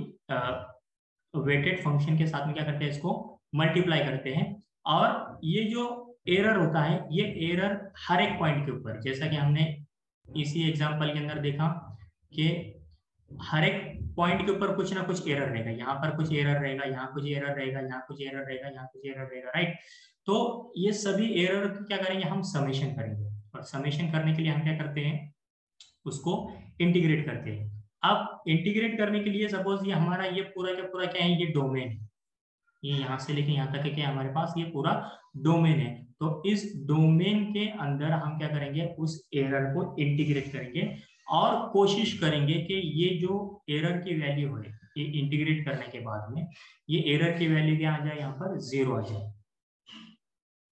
वेटेड फंक्शन के साथ में क्या करते हैं, इसको मल्टीप्लाई करते हैं। और ये जो एरर होता है, ये एरर हर एक पॉइंट के ऊपर, जैसा कि हमने इसी एग्जांपल के अंदर देखा कि हर एक पॉइंट के ऊपर कुछ ना कुछ एरर रहेगा, यहाँ पर कुछ एरर रहेगा, यहाँ कुछ एरर रहेगा, यहाँ कुछ एरर रहेगा, यहाँ कुछ एरर रहेगा, राइट। तो ये सभी एरर क्या करेंगे, हम समेशन करेंगे, और समेशन करने के लिए हम क्या करते हैं, उसको इंटीग्रेट करते हैं। अब इंटीग्रेट करने के लिए सपोज ये हमारा ये पूरा का पूरा क्या है, ये डोमेन है, ये यहाँ से लेके यहाँ तक है, क्या हमारे पास ये पूरा डोमेन है। तो इस डोमेन के अंदर हम क्या करेंगे, उस एरर को इंटीग्रेट करेंगे और कोशिश करेंगे कि ये जो एरर की वैल्यू है, ये इंटीग्रेट करने के बाद में ये एरर की वैल्यू क्या आ जाए, यहाँ पर 0 आ जाए,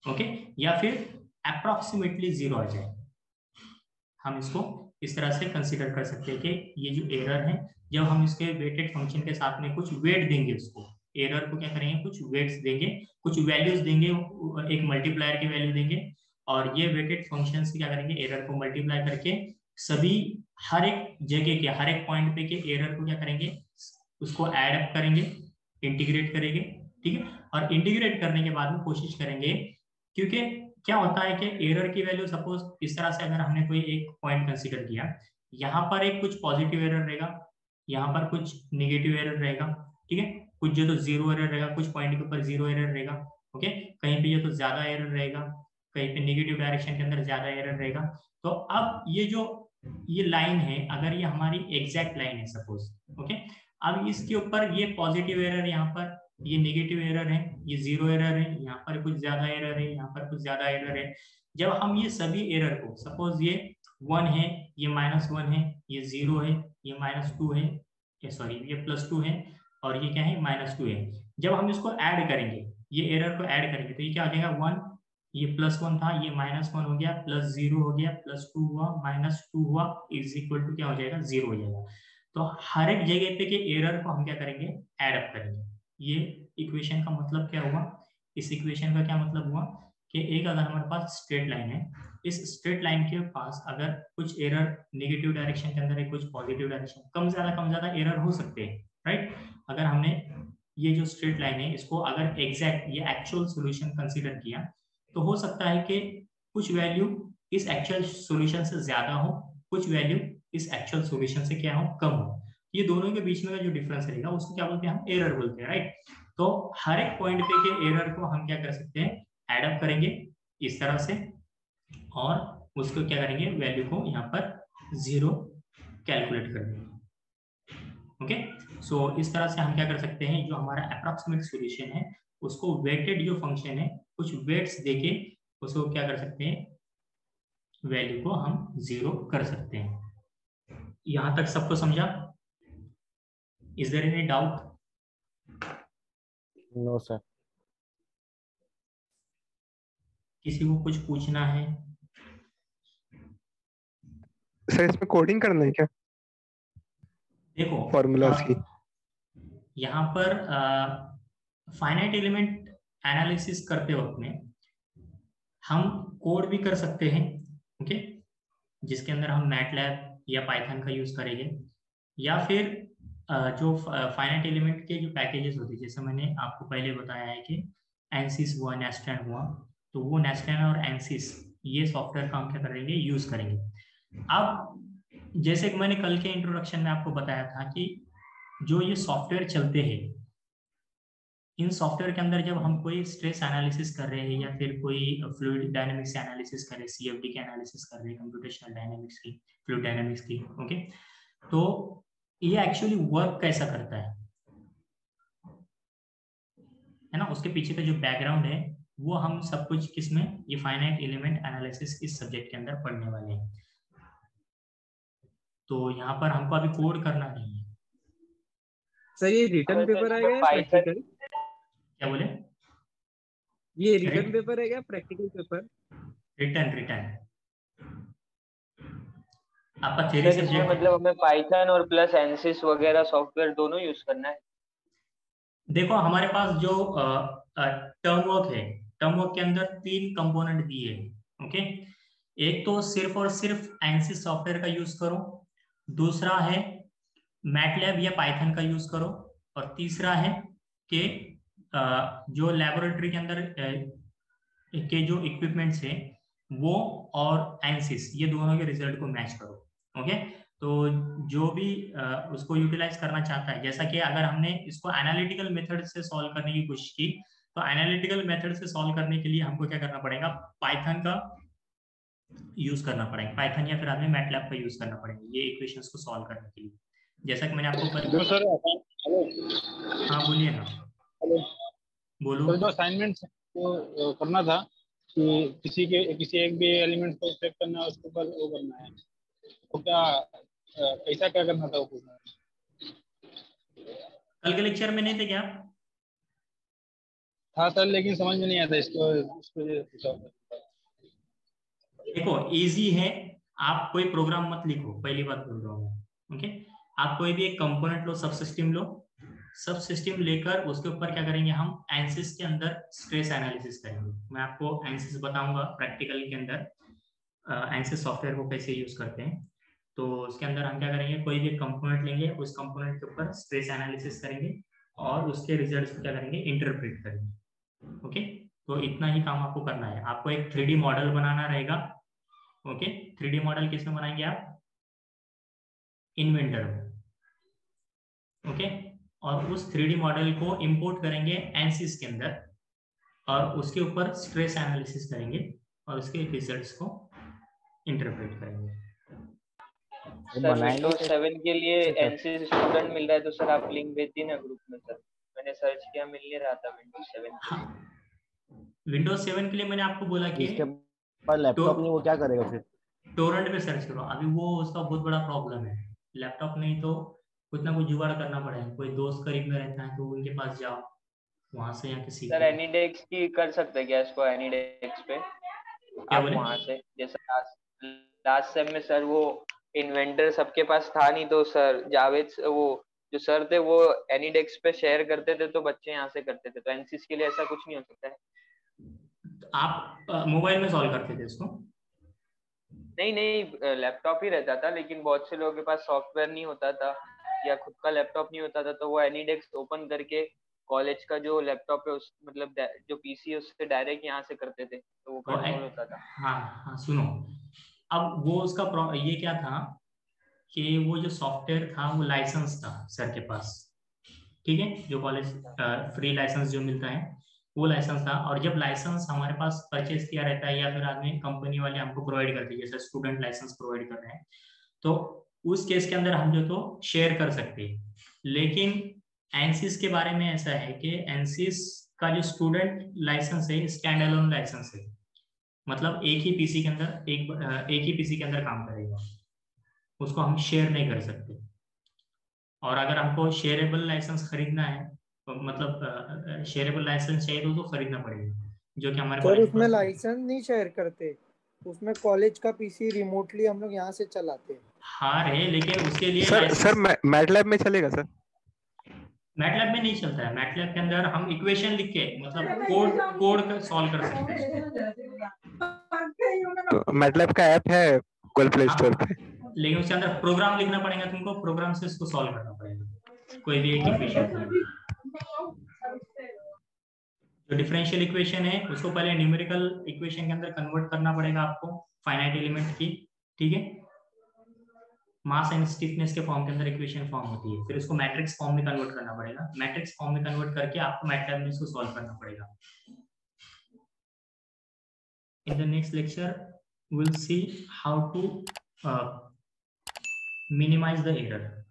ओके, या फिर अप्रोक्सीमेटली 0 आ जाए। हम इसको इस तरह से कंसीडर कर सकते हैं कि ये जो एरर है, जब हम इसके वेटेड फंक्शन के साथ में कुछ वेट देंगे, उसको एरर को क्या करेंगे, कुछ वेट्स देंगे, कुछ वैल्यूज देंगे, एक मल्टीप्लायर की वैल्यू देंगे, और ये वेटेड फंक्शन से क्या करेंगे, एरर को मल्टीप्लाई करके सभी हर एक जगह के हर एक पॉइंट पे के एरर को क्या करेंगे, उसको ऐड अप करेंगे, इंटीग्रेट करेंगे, ठीक है। और इंटीग्रेट करने के बाद में कोशिश करेंगे, क्योंकि क्या होता है कि एरर की वैल्यू सपोज इस तरह से अगर हमने कोई एक पॉइंट कंसीडर किया, यहाँ पर एक कुछ पॉजिटिव एरर रहेगा, यहाँ पर कुछ नेगेटिव एरर रहेगा, ठीक है, कुछ जो तो 0 एरर रहेगा, कुछ पॉइंट के ऊपर 0 एरर रहेगा, ओके, कहीं पे ये तो ज्यादा एरर रहेगा, कहीं पे नेगेटिव डायरेक्शन के अंदर ज्यादा एरर रहेगा। तो अब ये जो ये लाइन है, अगर ये हमारी एग्जैक्ट लाइन है सपोज, ओके, अब इसके ऊपर ये पॉजिटिव एरर, यहाँ पर ये नेगेटिव एरर है, ये 0 एरर है, यहाँ पर कुछ ज्यादा एरर है, यहाँ पर कुछ ज्यादा एरर है। जब हम ये सभी एरर को, सपोज ये 1 है, ये -1 है, ये 0 है, ये -2 है, सॉरी ये +2 है, और ये क्या है, -2 है। जब हम इसको ऐड करेंगे, ये एरर को ऐड करेंगे, तो ये क्या हो जाएगा, 1, ये +1 था, ये -1 हो गया, +0 हो गया, +2 हुआ, -2 हुआ, इज इक्वल टू क्या हो जाएगा, 0 हो जाएगा। तो हर एक जगह पे के एरर को हम क्या करेंगे, ऐड अप करेंगे। ये इक्वेशन का मतलब क्या हुआ, इस इक्वेशन का क्या मतलब हुआ कि एक अगर हमारे पास स्ट्रेट लाइन है, इस स्ट्रेट लाइन के पास अगर कुछ एरर नेगेटिव डायरेक्शन के अंदर है, कुछ पॉजिटिव डायरेक्शन, कम ज्यादा एरर हो सकते हैं, राइट। अगर हमने ये जो स्ट्रेट लाइन है, इसको अगर एग्जैक्ट ये एक्चुअल सॉल्यूशन कंसीडर किया, तो हो सकता है कि कुछ वैल्यू इस एक्चुअल सॉल्यूशन से ज्यादा हो, कुछ वैल्यू इस एक्चुअल सॉल्यूशन से क्या हो, कम हो। ये दोनों के बीच में का जो डिफरेंस रहेगा, उसको क्या बोलते हैं, हम एरर बोलते हैं, राइट। तो हर एक पॉइंट पे के एरर को हम क्या कर सकते हैं, ऐड अप करेंगे इस तरह से, और उसको क्या करेंगे, वैल्यू को यहाँ पर 0 कैलकुलेट कर देंगे, ओके। सो इस तरह से हम क्या कर सकते हैं, जो हमारा अप्रोक्सीमेट सॉल्यूशन है, उसको वेटेड जो फंक्शन है, कुछ वेट्स देके उसको क्या कर सकते हैं, वैल्यू को हम 0 कर सकते हैं। यहां तक सबको समझा? Is there any doubt? No sir. किसी को कुछ पूछना है? सर इसमें कोडिंग करना है क्या, देखो फॉर्मूलाज की? यहाँ पर फाइनाइट एलिमेंट एनालिसिस करते वक्त में हम कोड भी कर सकते हैं, ओके, जिसके अंदर हम मैटलैब या पाइथन का यूज करेंगे, या फिर जो फाइनाइट एलिमेंट के जो पैकेजेस होते हैं, जैसे मैंने आपको पहले बताया है कि एनसिस हुआ, नेस्टन हुआ, तो वो नेस्टन और एनसिस ये सॉफ्टवेयर का हम क्या करेंगे, यूज करेंगे। अब जैसे कि मैंने कल के इंट्रोडक्शन में आपको बताया था कि जो ये सॉफ्टवेयर चलते हैं, इन सॉफ्टवेयर के अंदर जब हम कोई स्ट्रेस एनालिसिस कर रहे हैं या फिर कोई फ्लूइड डायनेमिक्स एनालिसिस कर रहे हैं, सीएफडी की एनालिसिस कर रहे हैं, कंप्यूटेशनल डायनेमिक्स की, फ्लूइड डायनेमिक्स की, ओके, तो ये एक्चुअली वर्क कैसा करता है ना, उसके पीछे का जो बैकग्राउंड है वो हम सब कुछ किसमें, ये फाइनाइट एलिमेंट एनालिसिस इस सब्जेक्ट के अंदर पढ़ने वाले हैं। तो यहाँ पर हमको अभी कोड करना नहीं है। सर ये रिटर्न पेपर आएगा या प्रैक्टिकल? क्या बोले? ये रिटर्न पेपर है क्या प्रैक्टिकल पेपर? रिटर्न रिटर्न आपका थ्योरी सर इसमें सब्जेक्ट मतलब हमें पाइथन और प्लस एनसिस वगैरह सॉफ्टवेयर दोनों यूज करना है? देखो हमारे पास जो टर्म वर्क है, टर्म वर्क के अंदर 3 कंपोनेंट दिए हैं, ओके। एक तो सिर्फ और सिर्फ एनसिस सॉफ्टवेयर का यूज करो, दूसरा है मैटलैब या पाइथन का यूज करो, और तीसरा है कि जो लेबोरेटरी के अंदर के जो इक्विपमेंट्स है वो और एनसिस, ये दोनों के रिजल्ट को मैच करो, ओके। तो जो भी उसको यूटिलाइज करना चाहता है, जैसा कि अगर हमने इसको एनालिटिकल मेथड से सॉल्व करने की कोशिश की, तो एनालिटिकल मेथड से सॉल्व करने के लिए हमको क्या करना पड़ेगा, पाइथन का यूज करना पड़ेगा, पाइथन या फिर हमें मैटलैब का यूज करना पड़ेगा ये इक्वेशंस को सॉल्व करने के लिए। जैसा कि मैंने आपको सर हाँ बोलिए ना। हेलो बोलो। सर, जो असाइनमेंट करना था कि किसी एक भी एलिमेंट को चेक करना है, उसके ऊपर वो करना है, तो क्या कैसा क्या करना था वो पूछना है? कल के लेक्चर में नहीं थे क्या? हाँ सर, लेकिन समझ में नहीं आता इसको पूछा। देखो इजी है, आप कोई प्रोग्राम मत लिखो, पहली बात बोल रहा हूँ, ओके। आप कोई भी एक कंपोनेंट लो, सब सिस्टम लो, सब सिस्टम लेकर उसके ऊपर क्या करेंगे, हम एनसिस के अंदर स्ट्रेस एनालिसिस करेंगे। मैं आपको एनसिस बताऊंगा प्रैक्टिकल के अंदर, एनसिस सॉफ्टवेयर को कैसे यूज करते हैं। तो उसके अंदर हम क्या करेंगे, कोई भी कंपोनेंट लेंगे, उस कंपोनेंट के ऊपर स्ट्रेस एनालिसिस करेंगे और उसके रिजल्ट्स को क्या करेंगे, इंटरप्रेट करेंगे, ओके। तो इतना ही काम आपको करना है। आपको एक 3D मॉडल बनाना रहेगा, ओके। 3D मॉडल किसमें बनाएंगे आप, इन्वेंटर में, ओके। और उस 3D मॉडल को इंपोर्ट करेंगे एनसिस के अंदर और उसके ऊपर स्ट्रेस एनालिसिस करेंगे और उसके रिजल्ट्स को इंटरप्रेट करेंगे। सर विंडोज 7 के लिए एनसिस स्टूडेंट मिल रहा है, तो सर आप लिंक भेज दी ना ग्रुप में। सर मैंने सर्च किया, मिल नहीं रहा था विंडोज 7 के लिए। विंडोज 7 के लिए मैंने आपको बोला कि जिसके पास लैपटॉप नहीं वो क्या करेगा फिर? टोरेंट पे सर्च करो। अभी वो उसका बहुत बड़ा प्रॉब्लम है, लैपटॉप नहीं तो कुछ ना कुछ जुगाड़ करना पड़ेगा। कोई दोस्त करीब में रहता है तो उनके पास जाओ, वहां से या किसी सर एनीडेक्स की कर सकते हैं क्या इसको, एनीडेक्स पे क्या आप बोले? वहां से, जैसा लास्ट सेम में सर वो इन्वेंटर सबके पास था नहीं, तो सर जावेद वो जो सर थे वो एनीडेक्स पे शेयर करते थे, तो बच्चे यहाँ से करते थे। तो एनसिस के लिए ऐसा कुछ नहीं हो सकता है? आप मोबाइल में सॉल्व करते थे इसको? नहीं नहीं, लैपटॉप ही रहता था, लेकिन बहुत से लोगों के पास सॉफ्टवेयर नहीं होता था या खुद का लैपटॉप नहीं होता था, तो वो एनीडेक्स ओपन करके कॉलेज का जो लैपटॉप है उस मतलब जो पीसी है उससे डायरेक्ट यहाँ से करते थे, तो वो कंट्रोल होता था। हाँ हाँ सुनो, अब वो उसका ये क्या था कि वो जो सॉफ्टवेयर था वो लाइसेंस था सर के पास, ठीक है। जो कॉलेज फ्री लाइसेंस जो मिलता है वो लाइसेंस था। और जब लाइसेंस हमारे पास परचेज किया रहता है या फिर आदमी कंपनी वाले हमको प्रोवाइड करते हैं, जैसे स्टूडेंट लाइसेंस प्रोवाइड कर रहे हैं, तो उस केस के अंदर हम जो तो शेयर कर सकते हैं। लेकिन एनसिस के बारे में ऐसा है कि एनसिस का जो स्टूडेंट लाइसेंस है स्टैंड अलोन लाइसेंस है, मतलब एक ही पीसी के अंदर एक ही पीसी के अंदर काम करेगा, उसको हम शेयर नहीं कर सकते। और अगर हमको शेयरेबल लाइसेंस खरीदना है तो मतलब शेयरेबल लाइसेंस चाहिए तो खरीदना पड़ेगा, जो कि हमारे सर कॉलेज उसमें लाइसेंस नहीं शेयर करते, उसमें कॉलेज का पीसी रिमोटली हम लोग यहाँ से चलाते हैं। हाँ रहे, लेकिन उसके लिए सर मैटलैब में चलेगा सर? मैटलैब में नहीं चलता है। मैटलैब के अंदर हम इक्वेशन लिख के मतलब कोड सॉल्व कर सकते हैं। तो मैटलैब का ऐप है गूगल प्ले स्टोर पे, लेकिन उसके अंदर प्रोग्राम लिखना पड़ेगा तुमको, प्रोग्राम से इसको सॉल्व करना पड़ेगा कोई भी एक इक्वेशन। जो डिफरेंशियल इक्वेशन है उसको पहले न्यूमेरिकल इक्वेशन के अंदर कन्वर्ट करना पड़ेगा आपको, फाइनाइट एलिमेंट की, ठीक है। मास एंड स्टिफनेस के फॉर्म के अंदर इक्वेशन फॉर्म होती है, फिर उसको मैट्रिक्स फॉर्म में कन्वर्ट करना पड़ेगा, मैट्रिक्स फॉर्म में कन्वर्ट करके आपको मैटलैब में इसको सॉल्व करना पड़ेगा। In the next lecture we'll see how to minimize the error.